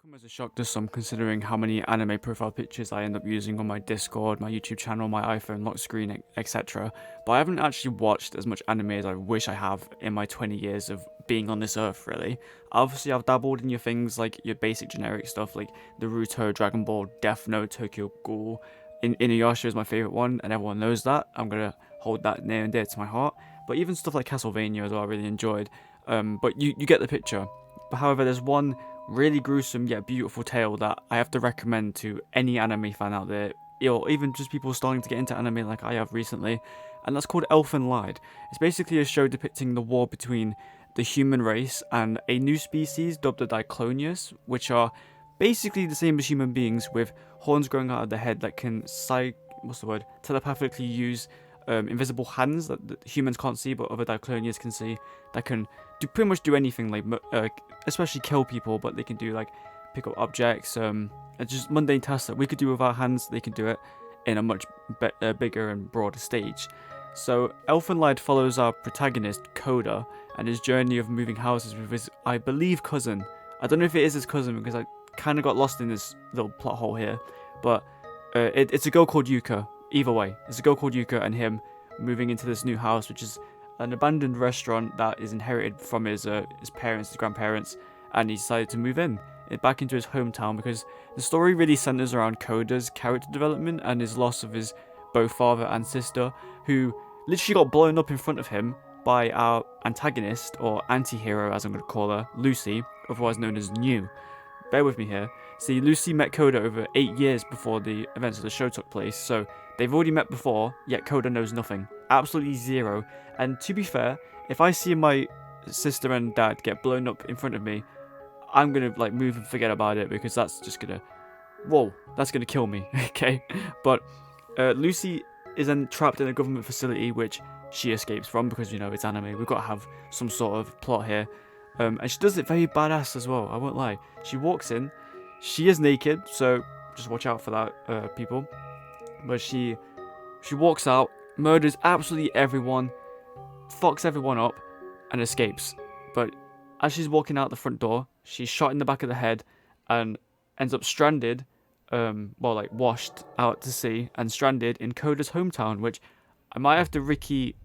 Come as a shock to some, considering how many anime profile pictures I end up using on my Discord, my YouTube channel, my iPhone lock screen, etc. But I haven't actually watched as much anime as I wish I have in my 20 years of being on this earth, really. Obviously, I've dabbled in your things like your basic generic stuff like Naruto, Dragon Ball, Death Note, Tokyo Ghoul. Inuyasha is my favorite one, and everyone knows that. I'm gonna hold that near and dear to my heart. But even stuff like Castlevania as well, I really enjoyed. But you get the picture. But however, there's one really gruesome yet beautiful tale that I have to recommend to any anime fan out there, or even just people starting to get into anime like I have recently, and that's called Elfen Lied. It's basically a show depicting the war between the human race and a new species dubbed the Diclonius, which are basically the same as human beings with horns growing out of their head that can telepathically use invisible hands that humans can't see but other Diclonians can see, that can pretty much do anything, like especially kill people, but they can do like pick up objects, just mundane tasks that we could do with our hands. They can do it in a much bigger and broader stage. So Elfenlied follows our protagonist Coda and his journey of moving houses with his, I believe, cousin. I don't know if it is his cousin because I kind of got lost in this little plot hole here, but it's a girl called Yuka. Either way, it's a girl called Yuka and him moving into this new house, which is an abandoned restaurant that is inherited from his parents, his grandparents, and he decided to move in back into his hometown because the story really centers around Koda's character development and his loss of his both father and sister, who literally got blown up in front of him by our antagonist, or anti-hero as I'm going to call her, Lucy, otherwise known as New. Bear with me here. See, Lucy met Coda over 8 years before the events of the show took place, so they've already met before, yet Coda knows nothing. Absolutely zero. And to be fair, if I see my sister and dad get blown up in front of me, I'm gonna like move and forget about it because that's just gonna, whoa, that's gonna kill me, okay? But Lucy is then trapped in a government facility which she escapes from because, you know, it's anime. We've got to have some sort of plot here. And she does it very badass as well, I won't lie. She walks in, she is naked, so just watch out for that, people. But she walks out, murders absolutely everyone, fucks everyone up, and escapes. But as she's walking out the front door, she's shot in the back of the head and ends up stranded, washed out to sea and stranded in Coda's hometown, which I might have to Ricky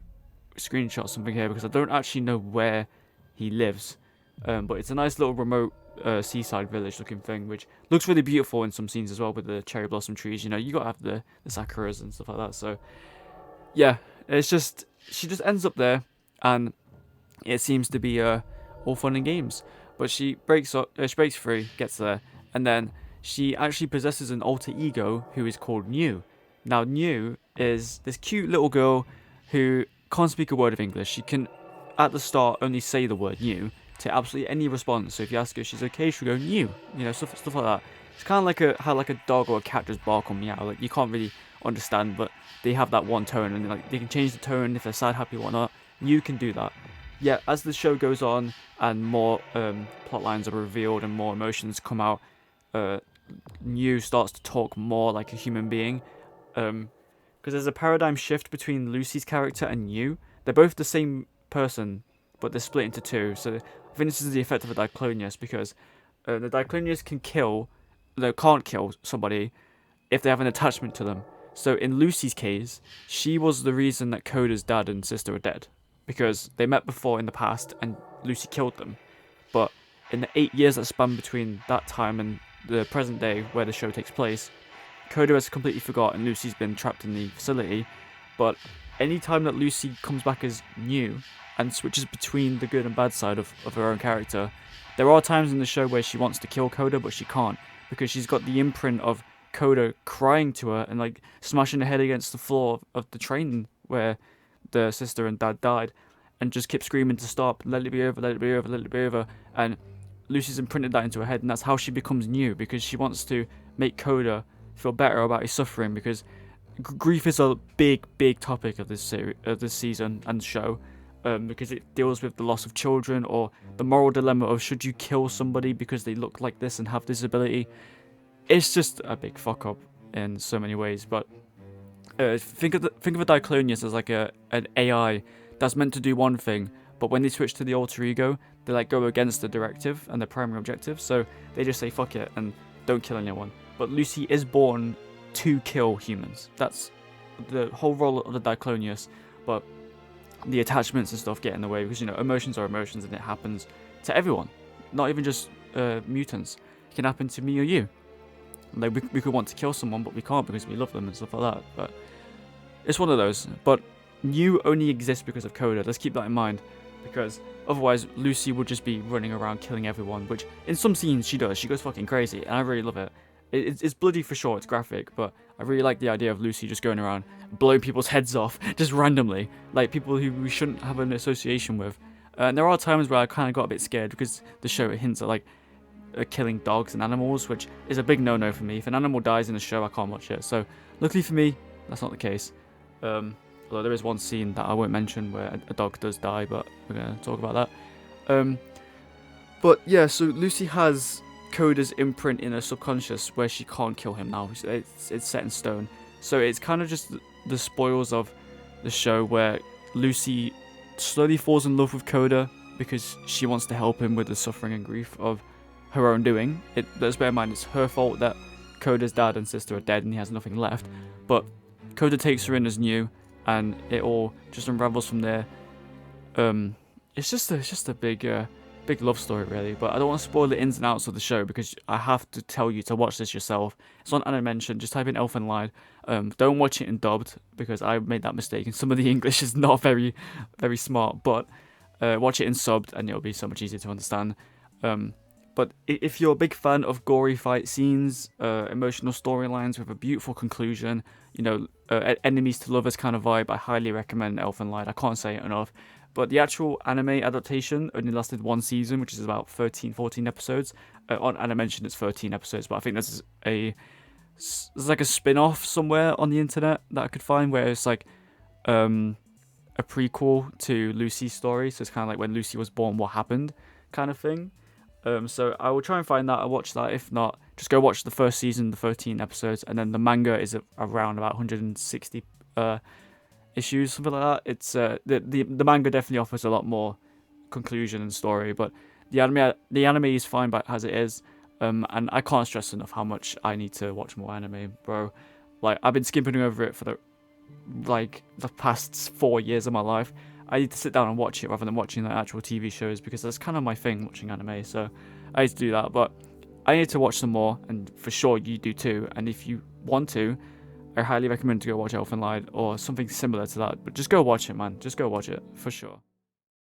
screenshot something here because I don't actually know where he lives. But it's a nice little remote seaside village looking thing, which looks really beautiful in some scenes as well with the cherry blossom trees. You know, you gotta have the sakuras and stuff like that. So yeah, it's just, she just ends up there, and it seems to be all fun and games. But she breaks free, gets there, and then she actually possesses an alter ego who is called New. Now New is this cute little girl who can't speak a word of English. She can, at the start, only say the word new to absolutely any response. So if you ask her if she's okay, she'll go new. You know, stuff like that. It's kind of like how a dog or a cat just bark on meow. Like, you can't really understand, but they have that one tone, and like they can change the tone if they're sad, happy, whatnot. You can do that. Yeah, as the show goes on and more plot lines are revealed and more emotions come out, New starts to talk more like a human being. Because there's a paradigm shift between Lucy's character and New. They're both the same person, but they're split into two. So I think this is the effect of a Diclonius, because the Diclonius can't kill somebody if they have an attachment to them. So in Lucy's case, she was the reason that Coda's dad and sister are dead, because they met before in the past and Lucy killed them. But in the 8 years that span between that time and the present day where the show takes place, Coda has completely forgotten Lucy's been trapped in the facility. But any time that Lucy comes back as New and switches between the good and bad side of her own character, there are times in the show where she wants to kill Coda, but she can't, because she's got the imprint of Coda crying to her and like smashing her head against the floor of the train where the sister and dad died, and just kept screaming to stop, let it be over, let it be over, let it be over. And Lucy's imprinted that into her head, and that's how she becomes New, because she wants to make Coda feel better about his suffering, because grief is a big topic of this season and show, because it deals with the loss of children, or the moral dilemma of should you kill somebody because they look like this and have this ability. It's just a big fuck up in so many ways. But think of a Diclonius as like an AI that's meant to do one thing, but when they switch to the alter ego, they like go against the directive and the primary objective, so they just say fuck it and don't kill anyone. But Lucy is born to kill humans. That's the whole role of the Diclonius, but the attachments and stuff get in the way because, you know, emotions are emotions and it happens to everyone, not even just mutants. It can happen to me or you. Like, we could want to kill someone, but we can't because we love them and stuff like that. But it's one of those. But you only exist because of Coda. Let's keep that in mind, because otherwise Lucy would just be running around killing everyone, which in some scenes she does. She goes fucking crazy, and I really love it. It's bloody for sure, it's graphic, but I really like the idea of Lucy just going around blowing people's heads off just randomly, like people who we shouldn't have an association with. And there are times where I kind of got a bit scared because the show hints at like killing dogs and animals, which is a big no-no for me. If an animal dies in the show, I can't watch it. So luckily for me, that's not the case. Although there is one scene that I won't mention where a dog does die, but we're going to talk about that. But yeah, so Lucy has Coda's imprint in her subconscious where she can't kill him now. It's set in stone. So it's kind of just the spoils of the show where Lucy slowly falls in love with Coda because she wants to help him with the suffering and grief of her own doing. Let's bear in mind, it's her fault that Coda's dad and sister are dead and he has nothing left. But Coda takes her in as new, and it all just unravels from there. It's just a big love story, really. But I don't want to spoil the ins and outs of the show because I have to tell you to watch this yourself. It's on Animation. Just type in Elfen Lied. Don't watch it in dubbed because I made that mistake and some of the English is not very smart. But watch it in subbed and it'll be so much easier to understand. But if you're a big fan of gory fight scenes, emotional storylines with a beautiful conclusion, you know, enemies to lovers kind of vibe, I highly recommend Elfen Lied. I can't say it enough. But the actual anime adaptation only lasted one season, which is about 13-14 episodes. On Animation, it's 13 episodes, but I think there's like a spin-off somewhere on the internet that I could find where it's like a prequel to Lucy's story. So it's kind of like when Lucy was born, what happened kind of thing. So I will try and find that. I'll watch that. If not, just go watch the first season, the 13 episodes, and then the manga is around about 160 issues, something like that. It's the manga definitely offers a lot more conclusion and story, but the anime is fine as it is. And I can't stress enough how much I need to watch more anime, bro. Like, I've been skipping over it for the past 4 years of my life. I need to sit down and watch it rather than watching the actual TV shows because that's kind of my thing, watching anime. So I need to do that, but I need to watch some more, and for sure you do too. And if you want to, I highly recommend to go watch Elfen Lied or something similar to that. But just go watch it, man. Just go watch it for sure.